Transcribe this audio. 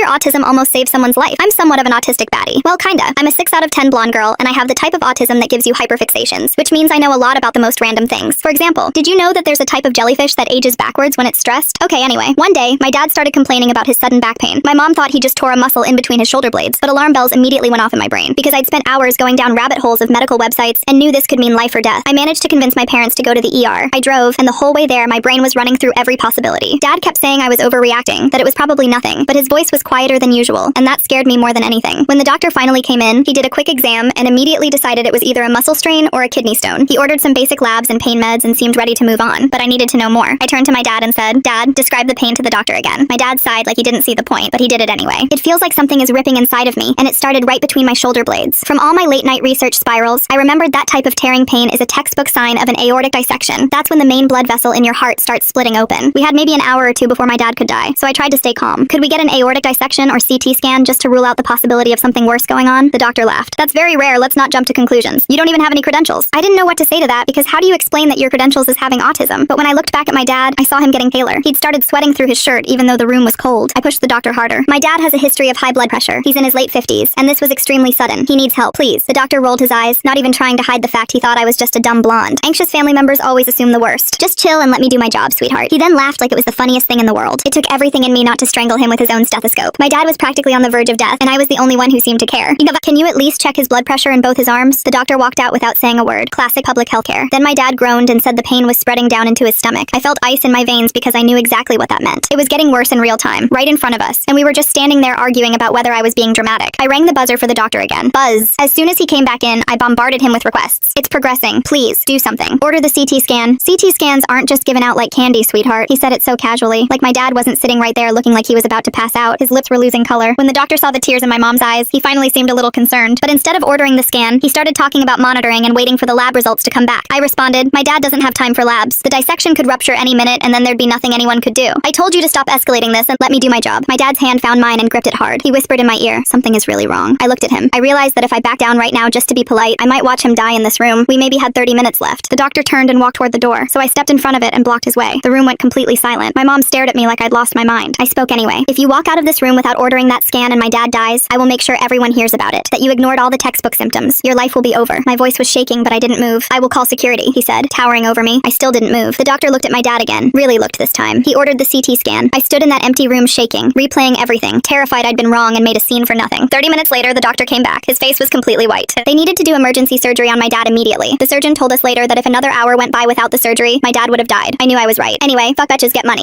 your autism almost save someone's life? I'm somewhat of an autistic baddie. Well, kinda. I'm a 6 out of 10 blonde girl, and I have the type of autism that gives you hyperfixations, which means I know a lot about the most random things. For example, did you know that there's a type of jellyfish that ages backwards when it's stressed? Okay, anyway, one day, my dad started complaining about his sudden back pain. My mom thought he just tore a muscle in between his shoulder blades, but alarm bells immediately went off in my brain, because I'd spent hours going down rabbit holes of medical websites and knew this could mean life or death. I managed to convince my parents to go to the ER. I drove, and the whole way there, my brain was running through every possibility. Dad kept saying I was overreacting, that it was probably nothing, but his voice was quieter than usual, and that scared me more than anything. When the doctor finally came in, he did a quick exam and immediately decided it was either a muscle strain or a kidney stone. He ordered some basic labs and pain meds and seemed ready to move on, but I needed to know more. I turned to my dad and said, "Dad, describe the pain to the doctor again." My dad sighed like he didn't see the point, but he did it anyway. It feels like something is ripping inside of me, and it started right between my shoulder blades. From all my late-night research spirals, I remembered that type of tearing pain is a textbook sign of an aortic dissection. That's when the main blood vessel in your heart starts splitting open. We had maybe an hour or two before my dad could die, so I tried to stay calm. Could we get an aortic dissection or CT scan just to rule out the possibility of something worse going on? The doctor laughed. "That's very rare, let's not jump to conclusions. You don't even have any credentials." I didn't know what to say to that, because how do you explain that your credentials is having autism? But when I looked back at my dad, I saw him getting paler. He'd started sweating through his shirt even though the room was cold. I pushed the doctor harder. "My dad has a history of high blood pressure. He's in his late 50s, and this was extremely sudden. He needs help, please." The doctor rolled his eyes, not even trying to hide the fact he thought I was just a dumb blonde. Anxious family members always assume the worst. "Just chill and let me do my job, sweetheart." He then laughed like it was the funniest thing in the world. It took everything in me not to strangle him with his own stethoscope. My dad was practically on the verge of death, and I was the only one who seemed to care. "Can you at least check his blood pressure in both his arms?" The doctor walked out without saying a word. Classic public healthcare. Then my dad groaned and said the pain was spreading down into his stomach. I felt ice in my veins because I knew exactly what that meant. It was getting worse in real time, right in front of us, and we were just standing there arguing about whether I was being dramatic. I rang the buzzer for the doctor again. Buzz. As soon as he came back in, I bombarded him with requests. "It's progressing. Please, do something. Order the CT scan." "CT scans aren't just given out like candy, sweetheart." He said it so casually, like my dad wasn't sitting right there looking like he was about to pass out. His lips were losing color. When the doctor saw the tears in my mom's eyes, he finally seemed a little concerned. But instead of ordering the scan, he started talking about monitoring and waiting for the lab results to come back. I responded, "My dad doesn't have time for labs. The dissection could rupture any minute, and then there'd be nothing anyone could do. I told you to stop escalating this and let me do my job." My dad's hand found mine and gripped it hard. He whispered in my ear, "Something is really wrong." I looked at him. I realized that if I backed down right now just to be polite, I might watch him die in this room. We maybe had 30 minutes left. The doctor turned and walked toward the door, so I stepped in front of it and blocked his way. The room went completely silent. My mom stared at me like I'd lost my mind. I spoke anyway. "If you walk out of this room without ordering that scan and my dad dies, I will make sure everyone hears about it. That you ignored all the textbook symptoms. Your life will be over." My voice was shaking, but I didn't move. "I will call security," he said, towering over me. I still didn't move. The doctor looked at my dad again. Really looked this time. He ordered the CT scan. I stood in that empty room shaking, replaying everything, terrified I'd been wrong and made a scene for nothing. 30 minutes later, the doctor came back. His face was completely white. They needed to do emergency surgery on my dad immediately. The surgeon told us later that if another hour went by without the surgery, my dad would have died. I knew I was right. Anyway, fuck bitches get money.